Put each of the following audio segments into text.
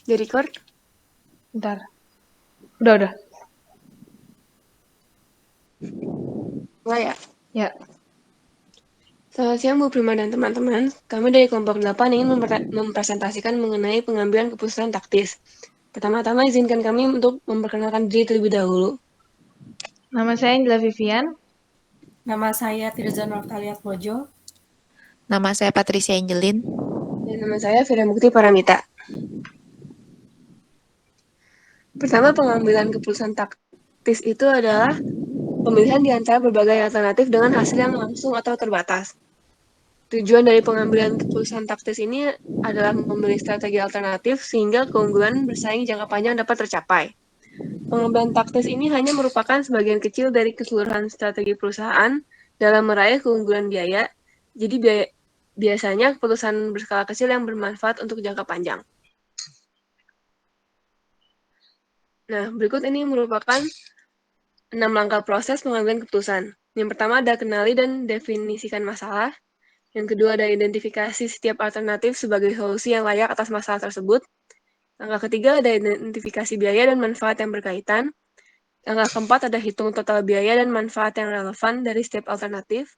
Di record? Bentar. Udah. Mulai ya? Ya. Selamat siang Bu Prima dan teman-teman. Kami dari kelompok 8 ingin mempresentasikan mengenai pengambilan keputusan taktis. Pertama-tama izinkan kami untuk memperkenalkan diri terlebih dahulu. Nama saya Angela Vivian. Nama saya Tirza Nurtalia Tmojo. Nama saya Patricia Angelin. Dan nama saya Fira Mukti Paramita. Pertama, pengambilan keputusan taktis itu adalah pemilihan di antara berbagai alternatif dengan hasil yang langsung atau terbatas. Tujuan dari pengambilan keputusan taktis ini adalah memilih strategi alternatif sehingga keunggulan bersaing jangka panjang dapat tercapai. Pengambilan taktis ini hanya merupakan sebagian kecil dari keseluruhan strategi perusahaan dalam meraih keunggulan biaya. Jadi biasanya keputusan berskala kecil yang bermanfaat untuk jangka panjang. Nah, berikut ini merupakan 6 langkah proses pengambilan keputusan. Yang pertama ada kenali dan definisikan masalah. Yang kedua ada identifikasi setiap alternatif sebagai solusi yang layak atas masalah tersebut. Langkah ketiga ada identifikasi biaya dan manfaat yang berkaitan. Langkah keempat ada hitung total biaya dan manfaat yang relevan dari setiap alternatif.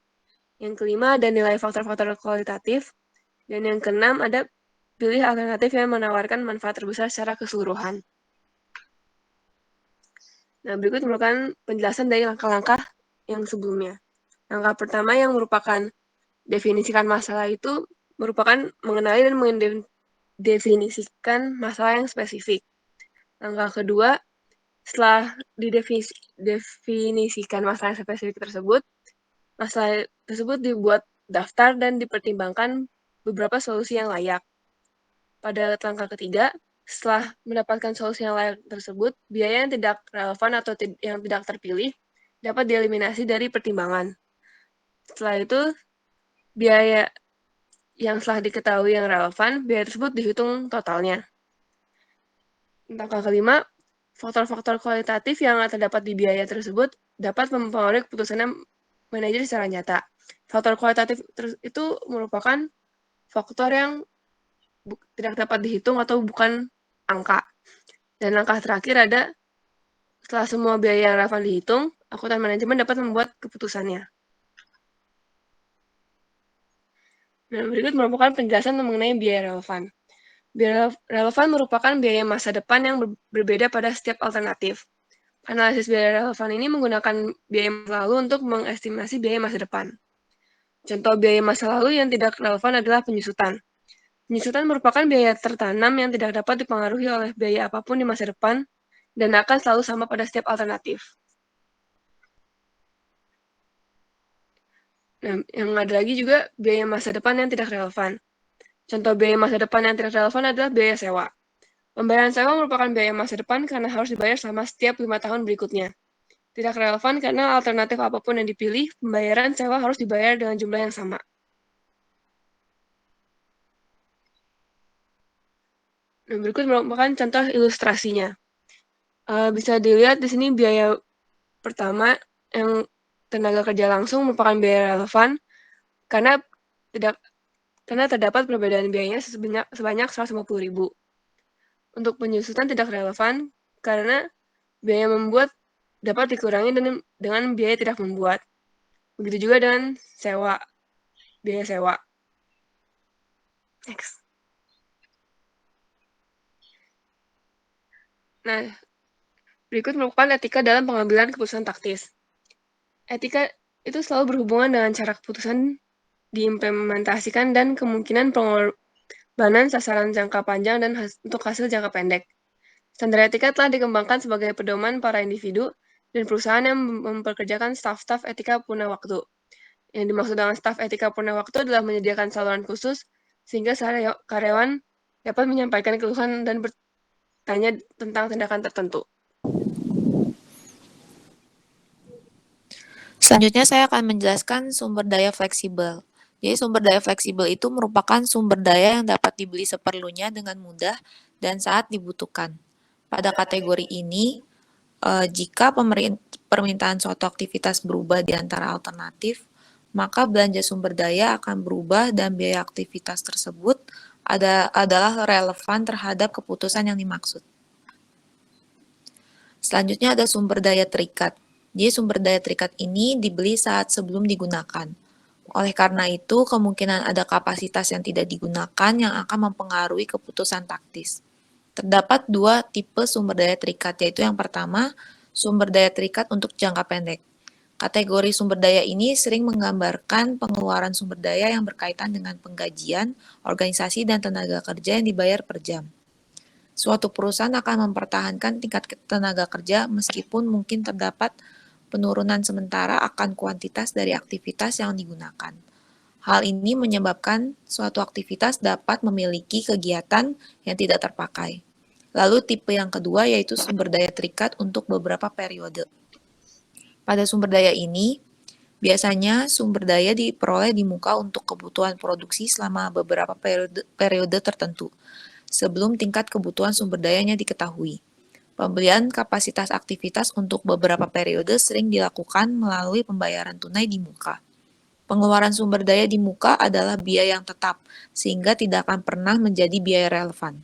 Yang kelima ada nilai faktor-faktor kualitatif. Dan yang keenam ada pilih alternatif yang menawarkan manfaat terbesar secara keseluruhan. Nah, berikut merupakan penjelasan dari langkah-langkah yang sebelumnya. Langkah pertama yang merupakan definisikan masalah itu merupakan mengenali dan mendefinisikan masalah yang spesifik. Langkah kedua, setelah didefinisikan masalah yang spesifik tersebut, masalah tersebut dibuat daftar dan dipertimbangkan beberapa solusi yang layak. Pada langkah ketiga, setelah mendapatkan solusi yang layak tersebut, biaya yang tidak relevan atau yang tidak terpilih dapat dieliminasi dari pertimbangan. Setelah itu, biaya yang setelah diketahui yang relevan, biaya tersebut dihitung totalnya. Langkah kelima, faktor-faktor kualitatif yang terdapat di biaya tersebut dapat mempengaruhi keputusannya manajer secara nyata. Faktor kualitatif itu merupakan faktor yang tidak dapat dihitung atau bukan angka. Dan langkah terakhir ada setelah semua biaya yang relevan dihitung, akuntan manajemen dapat membuat keputusannya. Nah, berikut merupakan penjelasan mengenai biaya relevan. Biaya relevan merupakan biaya masa depan yang berbeda pada setiap alternatif. Analisis biaya relevan ini menggunakan biaya masa lalu untuk mengestimasi biaya masa depan. Contoh biaya masa lalu yang tidak relevan adalah penyusutan. Penyusutan merupakan biaya tertanam yang tidak dapat dipengaruhi oleh biaya apapun di masa depan dan akan selalu sama pada setiap alternatif. Nah, yang ada lagi juga biaya masa depan yang tidak relevan. Contoh biaya masa depan yang tidak relevan adalah biaya sewa. Pembayaran sewa merupakan biaya masa depan karena harus dibayar selama setiap 5 tahun berikutnya. Tidak relevan karena alternatif apapun yang dipilih, pembayaran sewa harus dibayar dengan jumlah yang sama. Nah, berikut merupakan contoh ilustrasinya. Bisa dilihat di sini biaya pertama yang tenaga kerja langsung merupakan biaya relevan karena terdapat perbedaan biayanya sebanyak 150.000. Untuk penyusutan tidak relevan karena biaya membuat dapat dikurangi dengan biaya tidak membuat. Begitu juga dengan biaya sewa. Next. Nah, berikut merupakan etika dalam pengambilan keputusan taktis. Etika itu selalu berhubungan dengan cara keputusan diimplementasikan dan kemungkinan pengorbanan sasaran jangka panjang dan untuk hasil jangka pendek. Standar etika telah dikembangkan sebagai pedoman para individu dan perusahaan yang memperkerjakan staf-staf etika purna waktu. Yang dimaksud dengan staf etika purna waktu adalah menyediakan saluran khusus sehingga karyawan dapat menyampaikan keluhan dan bertanya tentang tindakan tertentu. Selanjutnya saya akan menjelaskan sumber daya fleksibel. Jadi sumber daya fleksibel itu merupakan sumber daya yang dapat dibeli seperlunya dengan mudah dan saat dibutuhkan. Pada kategori ini, jika permintaan suatu aktivitas berubah di antara alternatif, maka belanja sumber daya akan berubah dan biaya aktivitas tersebut adalah relevan terhadap keputusan yang dimaksud. Selanjutnya ada sumber daya terikat. Jadi sumber daya terikat ini dibeli saat sebelum digunakan. Oleh karena itu, kemungkinan ada kapasitas yang tidak digunakan yang akan mempengaruhi keputusan taktis. Terdapat dua tipe sumber daya terikat, yaitu yang pertama, sumber daya terikat untuk jangka pendek. Kategori sumber daya ini sering menggambarkan pengeluaran sumber daya yang berkaitan dengan penggajian, organisasi, dan tenaga kerja yang dibayar per jam. Suatu perusahaan akan mempertahankan tingkat tenaga kerja meskipun mungkin terdapat penurunan sementara akan kuantitas dari aktivitas yang digunakan. Hal ini menyebabkan suatu aktivitas dapat memiliki kegiatan yang tidak terpakai. Lalu tipe yang kedua yaitu sumber daya terikat untuk beberapa periode. Pada sumber daya ini, biasanya sumber daya diperoleh di muka untuk kebutuhan produksi selama beberapa periode tertentu, sebelum tingkat kebutuhan sumber dayanya diketahui. Pembelian kapasitas aktivitas untuk beberapa periode sering dilakukan melalui pembayaran tunai di muka. Pengeluaran sumber daya di muka adalah biaya yang tetap, sehingga tidak akan pernah menjadi biaya relevan.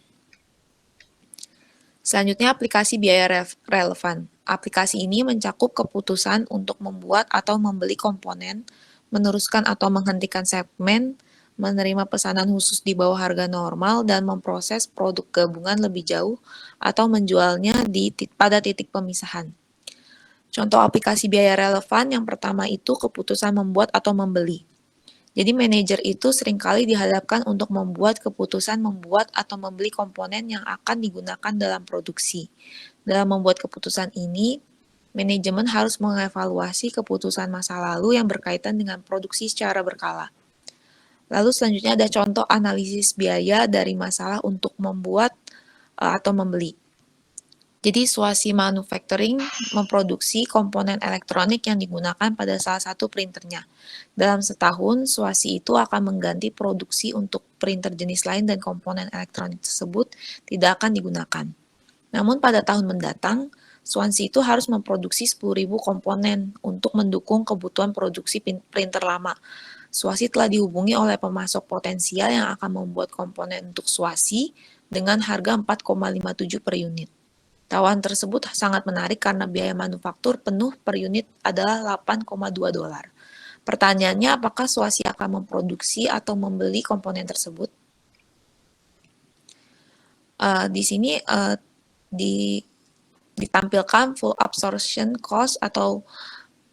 Selanjutnya, aplikasi biaya relevan. Aplikasi ini mencakup keputusan untuk membuat atau membeli komponen, meneruskan atau menghentikan segmen, menerima pesanan khusus di bawah harga normal, dan memproses produk gabungan lebih jauh atau menjualnya pada titik pemisahan. Contoh aplikasi biaya relevan yang pertama itu keputusan membuat atau membeli. Jadi manajer itu seringkali dihadapkan untuk membuat keputusan membuat atau membeli komponen yang akan digunakan dalam produksi. Dalam membuat keputusan ini, manajemen harus mengevaluasi keputusan masa lalu yang berkaitan dengan produksi secara berkala. Lalu selanjutnya ada contoh analisis biaya dari masalah untuk membuat atau membeli. Jadi Swasey Manufacturing memproduksi komponen elektronik yang digunakan pada salah satu printernya. Dalam setahun, Swasey itu akan mengganti produksi untuk printer jenis lain dan komponen elektronik tersebut tidak akan digunakan. Namun pada tahun mendatang, Swasey itu harus memproduksi 10.000 komponen untuk mendukung kebutuhan produksi printer lama. Swasey telah dihubungi oleh pemasok potensial yang akan membuat komponen untuk Swasey dengan harga 4,57 per unit. Tawaran tersebut sangat menarik karena biaya manufaktur penuh per unit adalah $8,2. Pertanyaannya, apakah Swasey akan memproduksi atau membeli komponen tersebut? Di sini ditampilkan full absorption cost atau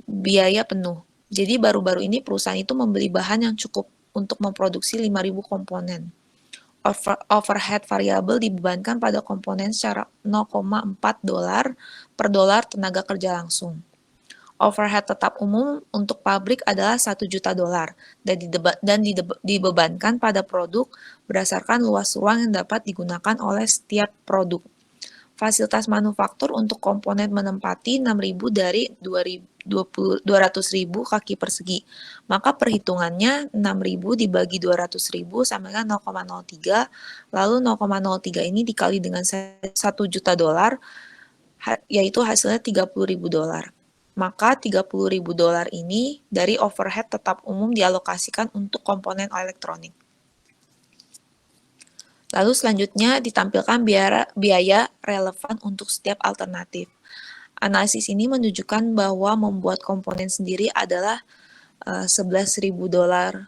biaya penuh. Jadi baru-baru ini perusahaan itu membeli bahan yang cukup untuk memproduksi 5.000 komponen. Overhead variabel dibebankan pada komponen secara $0,4 per dolar tenaga kerja langsung. Overhead tetap umum untuk pabrik adalah $1 juta dan dibebankan pada produk berdasarkan luas ruang yang dapat digunakan oleh setiap produk. Fasilitas manufaktur untuk komponen menempati 6.000 dari 200.000 kaki persegi. Maka perhitungannya 6.000 dibagi 200.000 sama dengan 0,03, lalu 0,03 ini dikali dengan $1 juta, yaitu hasilnya $30.000. Maka $30.000 ini dari overhead tetap umum dialokasikan untuk komponen elektronik. Lalu selanjutnya ditampilkan biaya relevan untuk setiap alternatif. Analisis ini menunjukkan bahwa membuat komponen sendiri adalah $11.000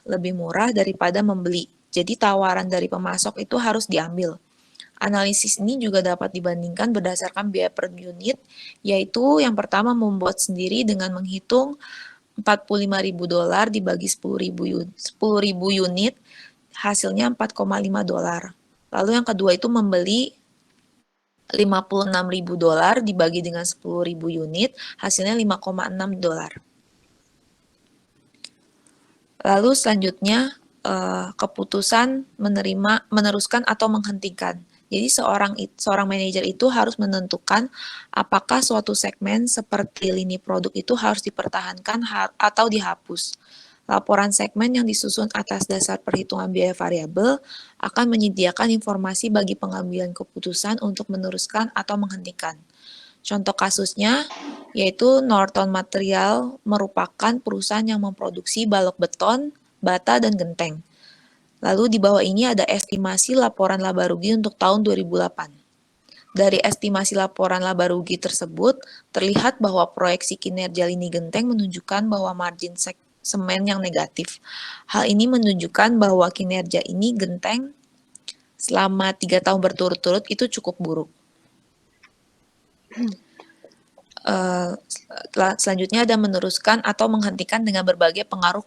lebih murah daripada membeli. Jadi tawaran dari pemasok itu harus diambil. Analisis ini juga dapat dibandingkan berdasarkan biaya per unit, yaitu yang pertama membuat sendiri dengan menghitung $45.000 dibagi 10.000 unit, hasilnya $4,5. Lalu yang kedua itu membeli $56.000 dibagi dengan 10.000 unit, hasilnya $5,6. Lalu selanjutnya keputusan meneruskan atau menghentikan. Jadi seorang manajer itu harus menentukan apakah suatu segmen seperti lini produk itu harus dipertahankan atau dihapus. Laporan segmen yang disusun atas dasar perhitungan biaya variabel akan menyediakan informasi bagi pengambilan keputusan untuk meneruskan atau menghentikan. Contoh kasusnya yaitu Norton Material merupakan perusahaan yang memproduksi balok beton, bata, dan genteng. Lalu di bawah ini ada estimasi laporan laba rugi untuk tahun 2008. Dari estimasi laporan laba rugi tersebut, terlihat bahwa proyeksi kinerja lini genteng menunjukkan bahwa margin semen yang negatif. Hal ini menunjukkan bahwa kinerja ini genteng selama 3 tahun berturut-turut itu cukup buruk. Selanjutnya ada meneruskan atau menghentikan dengan berbagai pengaruh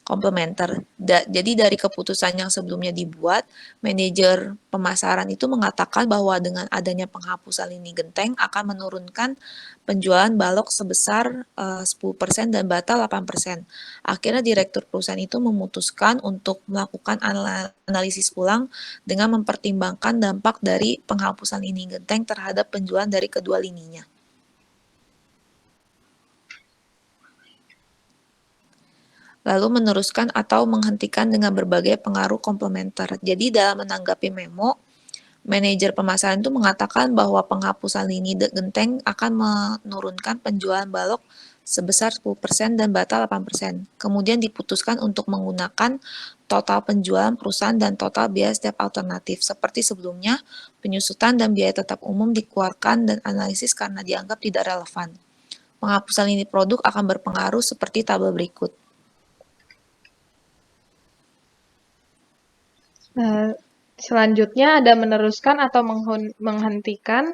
komplementer. Jadi dari keputusan yang sebelumnya dibuat, manajer pemasaran itu mengatakan bahwa dengan adanya penghapusan lini genteng akan menurunkan penjualan balok sebesar 10% dan batal 8%. Akhirnya direktur perusahaan itu memutuskan untuk melakukan analisis ulang dengan mempertimbangkan dampak dari penghapusan lini genteng terhadap penjualan dari kedua lininya. Lalu meneruskan atau menghentikan dengan berbagai pengaruh komplementer. Jadi dalam menanggapi memo, manajer pemasaran itu mengatakan bahwa penghapusan lini genteng akan menurunkan penjualan balok sebesar 10% dan batal 8%. Kemudian diputuskan untuk menggunakan total penjualan perusahaan dan total biaya setiap alternatif. Seperti sebelumnya, penyusutan dan biaya tetap umum dikeluarkan dan analisis karena dianggap tidak relevan. Penghapusan lini produk akan berpengaruh seperti tabel berikut. Selanjutnya ada meneruskan atau menghentikan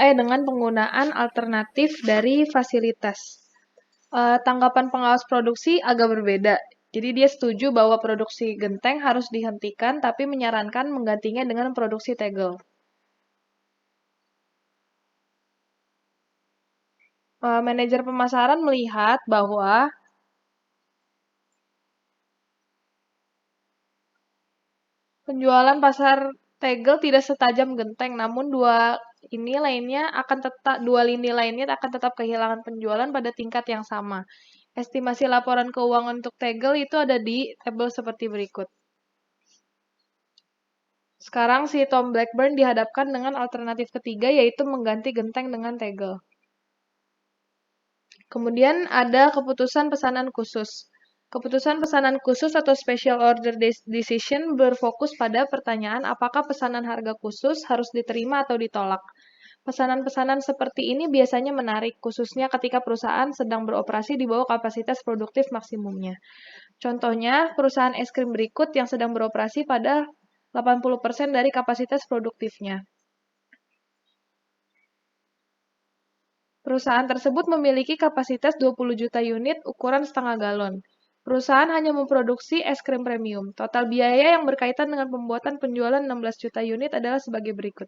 dengan penggunaan alternatif dari fasilitas. Tanggapan pengawas produksi agak berbeda. Jadi dia setuju bahwa produksi genteng harus dihentikan, tapi menyarankan menggantinya dengan produksi tegel. Manajer pemasaran melihat bahwa penjualan pasar tegel tidak setajam genteng, namun dua lini lainnya akan tetap kehilangan penjualan pada tingkat yang sama. Estimasi laporan keuangan untuk tegel itu ada di tabel seperti berikut. Sekarang si Tom Blackburn dihadapkan dengan alternatif ketiga, yaitu mengganti genteng dengan tegel. Kemudian ada keputusan pesanan khusus. Keputusan pesanan khusus atau special order decision berfokus pada pertanyaan apakah pesanan harga khusus harus diterima atau ditolak. Pesanan-pesanan seperti ini biasanya menarik, khususnya ketika perusahaan sedang beroperasi di bawah kapasitas produktif maksimumnya. Contohnya, perusahaan es krim berikut yang sedang beroperasi pada 80% dari kapasitas produktifnya. Perusahaan tersebut memiliki kapasitas 20 juta unit ukuran setengah galon. Perusahaan hanya memproduksi es krim premium. Total biaya yang berkaitan dengan pembuatan penjualan 16 juta unit adalah sebagai berikut.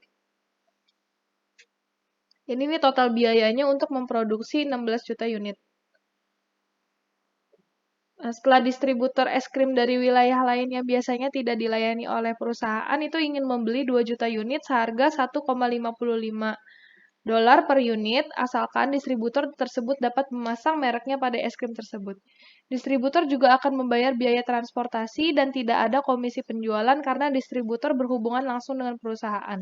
Ini total biayanya untuk memproduksi 16 juta unit. Setelah distributor es krim dari wilayah lainnya biasanya tidak dilayani oleh perusahaan, itu ingin membeli 2 juta unit seharga $1,55 per unit, asalkan distributor tersebut dapat memasang mereknya pada es krim tersebut. Distributor juga akan membayar biaya transportasi dan tidak ada komisi penjualan karena distributor berhubungan langsung dengan perusahaan.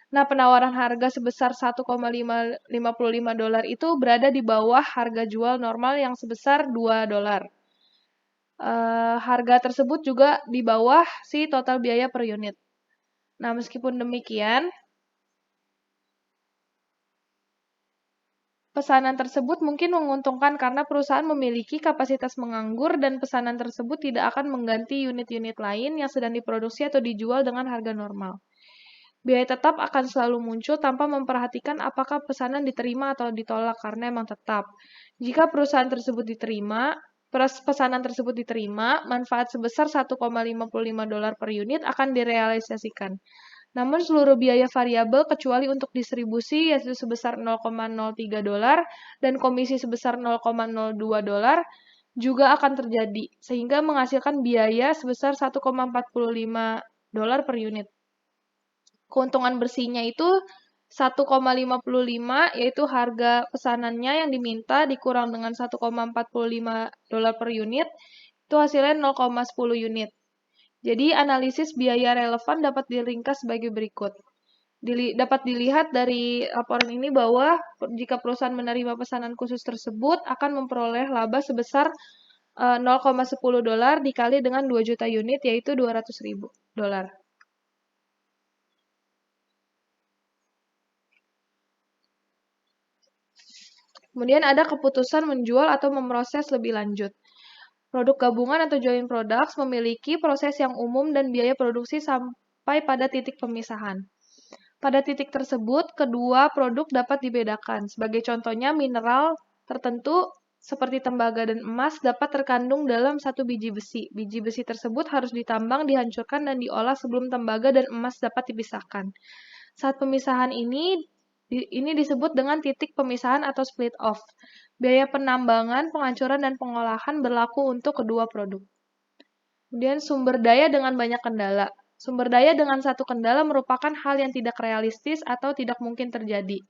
Nah, penawaran harga sebesar $1,55 itu berada di bawah harga jual normal yang sebesar $2. Harga tersebut juga di bawah si total biaya per unit. Nah, meskipun demikian, pesanan tersebut mungkin menguntungkan karena perusahaan memiliki kapasitas menganggur dan pesanan tersebut tidak akan mengganti unit-unit lain yang sedang diproduksi atau dijual dengan harga normal. Biaya tetap akan selalu muncul tanpa memperhatikan apakah pesanan diterima atau ditolak karena memang tetap. Jika pesanan tersebut diterima, manfaat sebesar $1,55 per unit akan direalisasikan. Namun seluruh biaya variabel kecuali untuk distribusi yaitu sebesar $0,03 dan komisi sebesar $0,02 juga akan terjadi, sehingga menghasilkan biaya sebesar $1,45 per unit. Keuntungan bersihnya itu 1,55 yaitu harga pesanannya yang diminta dikurang dengan $1,45 per unit, itu hasilnya 0,10 unit. Jadi analisis biaya relevan dapat diringkas sebagai berikut. Dapat dilihat dari laporan ini bahwa jika perusahaan menerima pesanan khusus tersebut akan memperoleh laba sebesar $0,10 dikali dengan 2 juta unit, yaitu $200.000. Kemudian ada keputusan menjual atau memproses lebih lanjut. Produk gabungan atau joint products memiliki proses yang umum dan biaya produksi sampai pada titik pemisahan. Pada titik tersebut, kedua produk dapat dibedakan. Sebagai contohnya, mineral tertentu seperti tembaga dan emas dapat terkandung dalam satu biji besi. Biji besi tersebut harus ditambang, dihancurkan, dan diolah sebelum tembaga dan emas dapat dipisahkan. Saat pemisahan ini disebut dengan titik pemisahan atau split off. Biaya penambangan, penghancuran, dan pengolahan berlaku untuk kedua produk. Kemudian sumber daya dengan banyak kendala. Sumber daya dengan satu kendala merupakan hal yang tidak realistis atau tidak mungkin terjadi.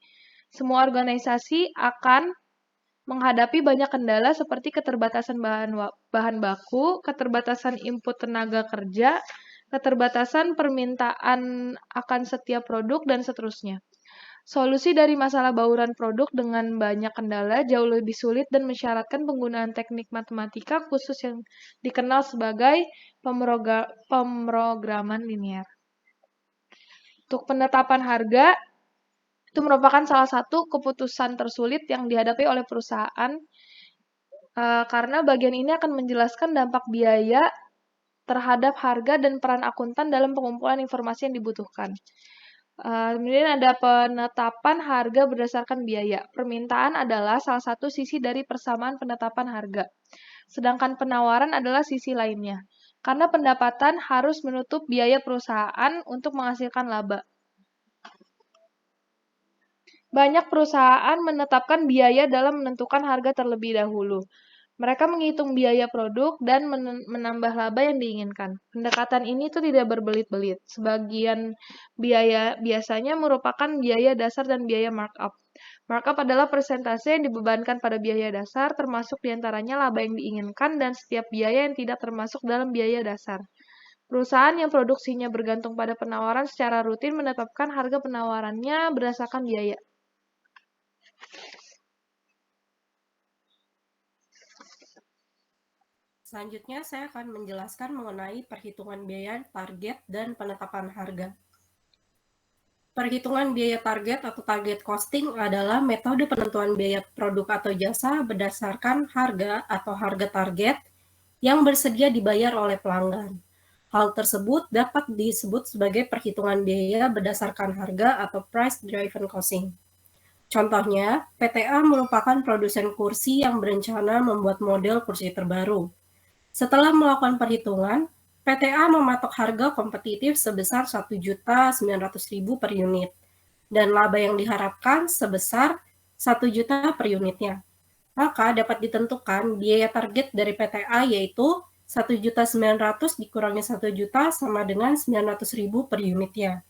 Semua organisasi akan menghadapi banyak kendala seperti keterbatasan bahan baku, keterbatasan input tenaga kerja, keterbatasan permintaan akan setiap produk, dan seterusnya. Solusi dari masalah bauran produk dengan banyak kendala jauh lebih sulit dan mensyaratkan penggunaan teknik matematika khusus yang dikenal sebagai pemrograman linier. Untuk penetapan harga, itu merupakan salah satu keputusan tersulit yang dihadapi oleh perusahaan karena bagian ini akan menjelaskan dampak biaya terhadap harga dan peran akuntan dalam pengumpulan informasi yang dibutuhkan. Kemudian ada penetapan harga berdasarkan biaya. Permintaan adalah salah satu sisi dari persamaan penetapan harga, sedangkan penawaran adalah sisi lainnya. Karena pendapatan harus menutup biaya perusahaan untuk menghasilkan laba. Banyak perusahaan menetapkan biaya dalam menentukan harga terlebih dahulu. Mereka menghitung biaya produk dan menambah laba yang diinginkan. Pendekatan ini tuh tidak berbelit-belit. Sebagian biaya biasanya merupakan biaya dasar dan biaya markup. Markup adalah persentase yang dibebankan pada biaya dasar, termasuk diantaranya laba yang diinginkan dan setiap biaya yang tidak termasuk dalam biaya dasar. Perusahaan yang produksinya bergantung pada penawaran secara rutin menetapkan harga penawarannya berdasarkan biaya. Selanjutnya, saya akan menjelaskan mengenai perhitungan biaya target dan penetapan harga. Perhitungan biaya target atau target costing adalah metode penentuan biaya produk atau jasa berdasarkan harga atau harga target yang bersedia dibayar oleh pelanggan. Hal tersebut dapat disebut sebagai perhitungan biaya berdasarkan harga atau price driven costing. Contohnya, PTA merupakan produsen kursi yang berencana membuat model kursi terbaru. Setelah melakukan perhitungan, PTA mematok harga kompetitif sebesar Rp1.900.000 per unit, dan laba yang diharapkan sebesar Rp1.000.000 per unitnya. Maka dapat ditentukan biaya target dari PTA yaitu Rp1.900.000 dikurangi Rp1.000.000 sama dengan Rp900.000 per unitnya.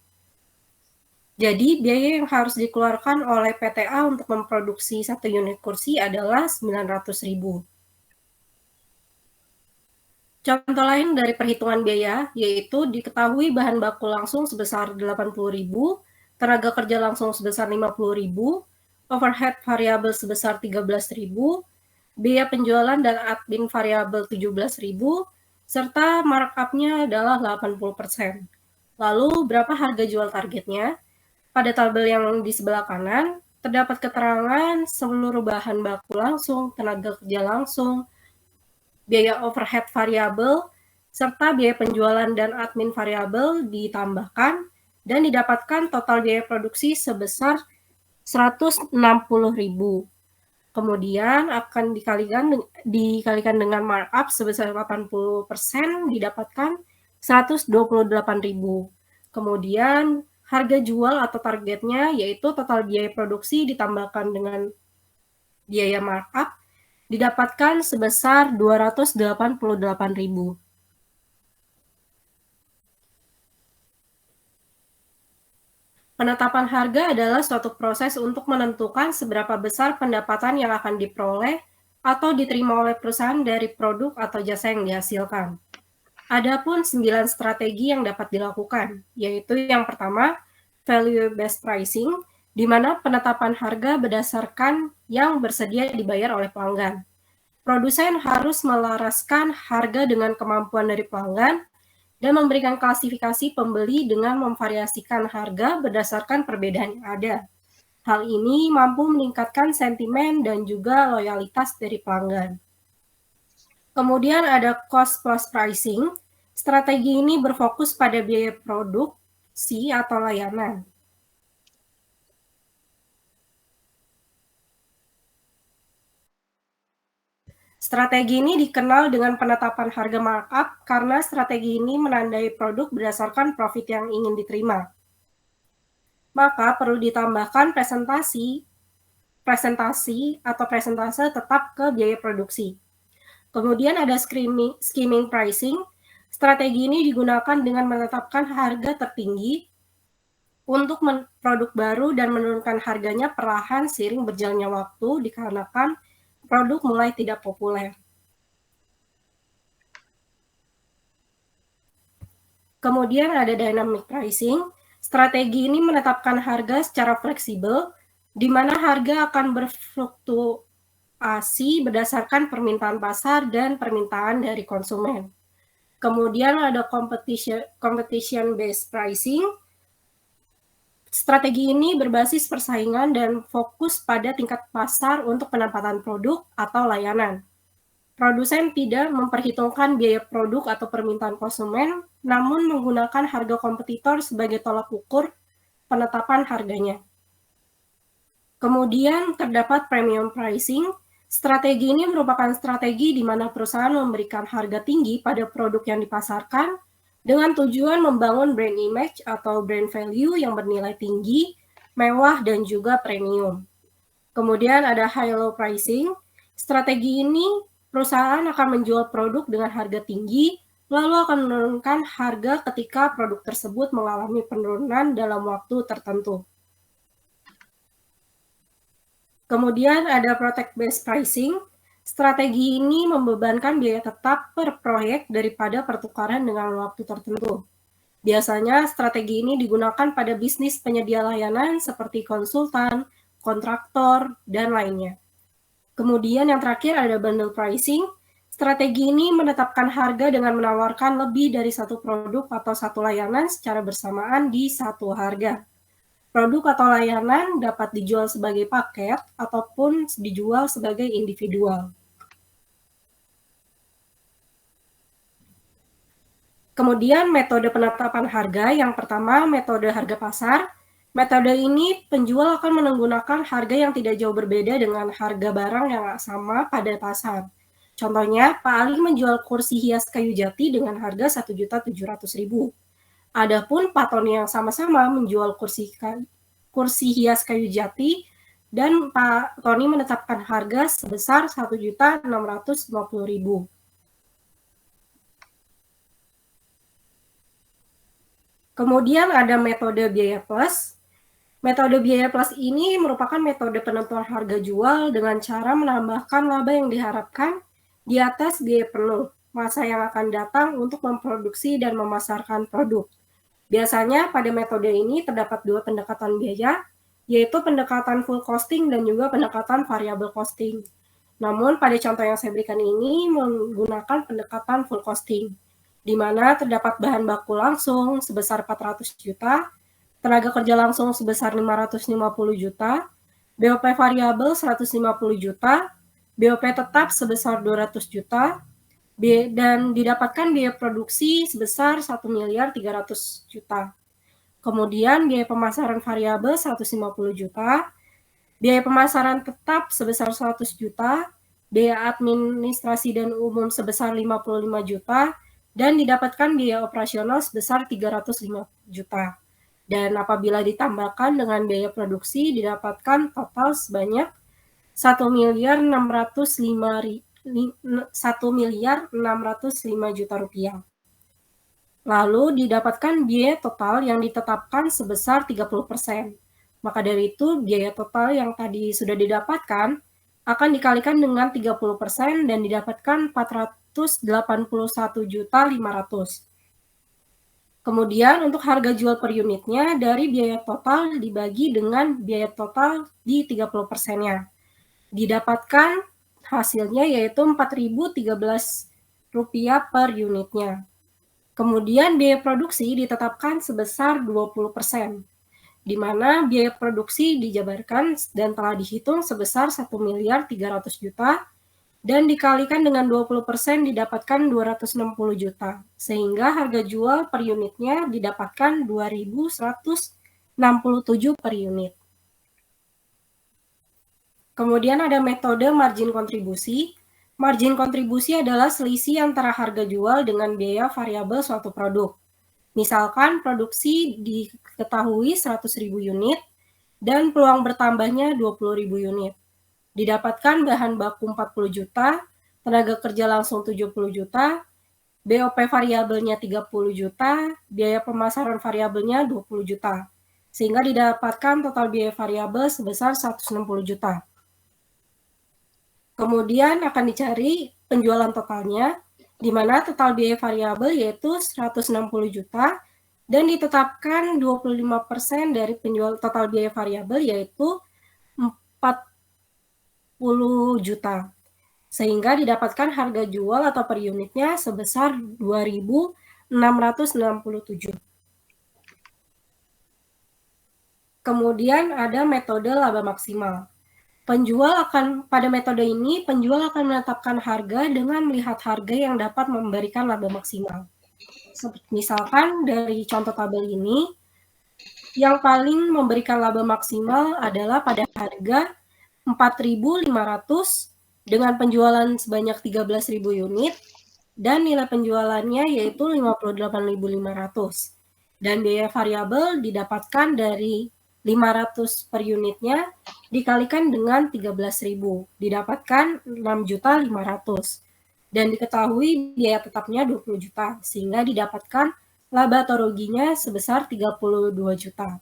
Jadi, biaya yang harus dikeluarkan oleh PTA untuk memproduksi 1 unit kursi adalah Rp900.000. Contoh lain dari perhitungan biaya yaitu diketahui bahan baku langsung sebesar Rp80.000, tenaga kerja langsung sebesar Rp50.000, overhead variabel sebesar Rp13.000, biaya penjualan dan admin variabel Rp17.000, serta markup-nya adalah 80%. Lalu, berapa harga jual targetnya? Pada tabel yang di sebelah kanan, terdapat keterangan seluruh bahan baku langsung, tenaga kerja langsung, biaya overhead variabel, serta biaya penjualan dan admin variabel ditambahkan dan didapatkan total biaya produksi sebesar Rp160.000. Kemudian akan dikalikan dengan markup sebesar 80%, didapatkan Rp128.000. Kemudian harga jual atau targetnya yaitu total biaya produksi ditambahkan dengan biaya markup didapatkan sebesar Rp288.000. Penetapan harga adalah suatu proses untuk menentukan seberapa besar pendapatan yang akan diperoleh atau diterima oleh perusahaan dari produk atau jasa yang dihasilkan. Adapun 9 strategi yang dapat dilakukan, yaitu yang pertama, value-based pricing, di mana penetapan harga berdasarkan yang bersedia dibayar oleh pelanggan. Produsen harus melaraskan harga dengan kemampuan dari pelanggan dan memberikan klasifikasi pembeli dengan memvariasikan harga berdasarkan perbedaan yang ada. Hal ini mampu meningkatkan sentimen dan juga loyalitas dari pelanggan. Kemudian ada cost plus pricing. Strategi ini berfokus pada biaya produksi atau layanan. Strategi ini dikenal dengan penetapan harga markup karena strategi ini menandai produk berdasarkan profit yang ingin diterima. Maka perlu ditambahkan presentasi atau presentase tetap ke biaya produksi. Kemudian ada skimming pricing. Strategi ini digunakan dengan menetapkan harga tertinggi untuk produk baru dan menurunkan harganya perlahan seiring berjalannya waktu dikarenakan produk mulai tidak populer. Kemudian ada dynamic pricing. Strategi ini menetapkan harga secara fleksibel, di mana harga akan berfluktuasi berdasarkan permintaan pasar dan permintaan dari konsumen. Kemudian ada competition based pricing. Strategi ini berbasis persaingan dan fokus pada tingkat pasar untuk penempatan produk atau layanan. Produsen tidak memperhitungkan biaya produk atau permintaan konsumen, namun menggunakan harga kompetitor sebagai tolak ukur penetapan harganya. Kemudian terdapat premium pricing. Strategi ini merupakan strategi di mana perusahaan memberikan harga tinggi pada produk yang dipasarkan dengan tujuan membangun brand image atau brand value yang bernilai tinggi, mewah, dan juga premium. Kemudian ada high-low pricing. Strategi ini perusahaan akan menjual produk dengan harga tinggi, lalu akan menurunkan harga ketika produk tersebut mengalami penurunan dalam waktu tertentu. Kemudian ada project-based pricing. Strategi ini membebankan biaya tetap per proyek daripada pertukaran dengan waktu tertentu. Biasanya strategi ini digunakan pada bisnis penyedia layanan seperti konsultan, kontraktor, dan lainnya. Kemudian yang terakhir ada bundle pricing. Strategi ini menetapkan harga dengan menawarkan lebih dari satu produk atau satu layanan secara bersamaan di satu harga. Produk atau layanan dapat dijual sebagai paket ataupun dijual sebagai individual. Kemudian metode penetapan harga, yang pertama metode harga pasar. Metode ini penjual akan menggunakan harga yang tidak jauh berbeda dengan harga barang yang sama pada pasar. Contohnya, Pak Ali menjual kursi hias kayu jati dengan harga Rp1.700.000. Adapun Pak Tony yang sama-sama menjual kursi hias kayu jati dan Pak Tony menetapkan harga sebesar Rp1.650.000. Kemudian ada metode biaya plus. Metode biaya plus ini merupakan metode penentuan harga jual dengan cara menambahkan laba yang diharapkan di atas biaya penuh masa yang akan datang untuk memproduksi dan memasarkan produk. Biasanya pada metode ini terdapat dua pendekatan biaya, yaitu pendekatan full costing dan juga pendekatan variable costing. Namun pada contoh yang saya berikan ini menggunakan pendekatan full costing, di mana terdapat bahan baku langsung sebesar 400 juta, tenaga kerja langsung sebesar 550 juta, BOP variabel 150 juta, BOP tetap sebesar 200 juta, dan didapatkan biaya produksi sebesar 1.300.000.000 juta. Kemudian biaya pemasaran variabel 150 juta, biaya pemasaran tetap sebesar 100 juta, biaya administrasi dan umum sebesar 55 juta, dan didapatkan biaya operasional sebesar 305 juta. Dan apabila ditambahkan dengan biaya produksi didapatkan total sebanyak 1.605 juta rupiah. Lalu didapatkan biaya total yang ditetapkan sebesar 30%. Maka dari itu biaya total yang tadi sudah didapatkan akan dikalikan dengan 30% dan didapatkan 481.500.000. Kemudian untuk harga jual per unitnya dari biaya total dibagi dengan biaya total di 30%-nya. Didapatkan hasilnya yaitu Rp4.013 per unitnya. Kemudian biaya produksi ditetapkan sebesar 20%, di mana biaya produksi dijabarkan dan telah dihitung sebesar 1.300.000.000 dan dikalikan dengan 20% didapatkan 260 juta, sehingga harga jual per unitnya didapatkan 2.167 per unit. Kemudian ada metode margin kontribusi. Margin kontribusi adalah selisih antara harga jual dengan biaya variabel suatu produk. Misalkan produksi diketahui 100.000 unit dan peluang bertambahnya 20.000 unit. Didapatkan bahan baku 40 juta, tenaga kerja langsung 70 juta, BOP variabelnya 30 juta, biaya pemasaran variabelnya 20 juta. Sehingga didapatkan total biaya variabel sebesar 160 juta. Kemudian akan dicari penjualan totalnya, di mana total biaya variabel yaitu 160 juta, dan ditetapkan 25% dari penjual total biaya variabel yaitu 40 juta. Sehingga didapatkan harga jual atau per unitnya sebesar 2.667. Kemudian ada metode laba maksimal. Pada metode ini, penjual akan menetapkan harga dengan melihat harga yang dapat memberikan laba maksimal. Misalkan dari contoh tabel ini, yang paling memberikan laba maksimal adalah pada harga 4.500 dengan penjualan sebanyak 13.000 unit dan nilai penjualannya yaitu 58.500. Dan biaya variabel didapatkan dari 500 per unitnya dikalikan dengan 13.000, didapatkan 6.500.000. Dan diketahui biaya tetapnya 20 juta, sehingga didapatkan laba atau ruginya sebesar 32 juta.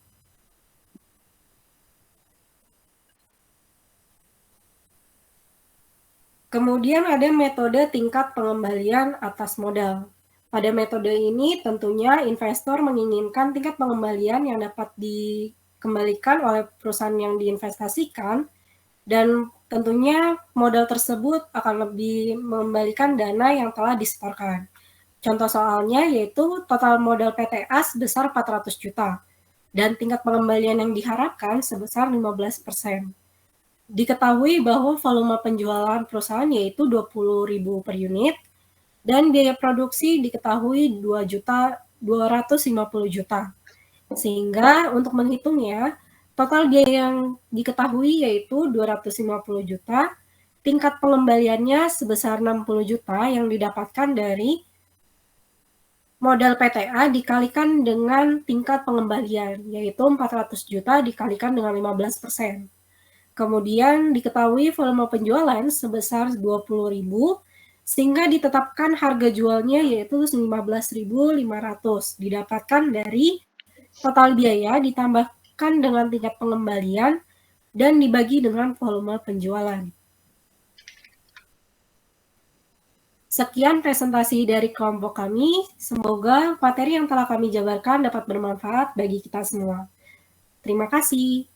Kemudian ada metode tingkat pengembalian atas modal. Pada metode ini tentunya investor menginginkan tingkat pengembalian yang dapat dikembalikan oleh perusahaan yang diinvestasikan, dan tentunya modal tersebut akan lebih mengembalikan dana yang telah disetorkan. Contoh soalnya yaitu total modal PTA sebesar 400 juta dan tingkat pengembalian yang diharapkan sebesar 15%. Diketahui bahwa volume penjualan perusahaan yaitu 20.000 per unit dan biaya produksi diketahui 2.250 juta. Sehingga untuk menghitungnya, total biaya yang diketahui yaitu 250 juta, tingkat pengembaliannya sebesar 60 juta yang didapatkan dari modal PTA dikalikan dengan tingkat pengembalian, yaitu 400 juta dikalikan dengan 15%. Kemudian diketahui volume penjualan sebesar 20.000, sehingga ditetapkan harga jualnya yaitu 15.500, didapatkan dari total biaya ditambahkan dengan tingkat pengembalian dan dibagi dengan volume penjualan. Sekian presentasi dari kelompok kami. Semoga materi yang telah kami jabarkan dapat bermanfaat bagi kita semua. Terima kasih.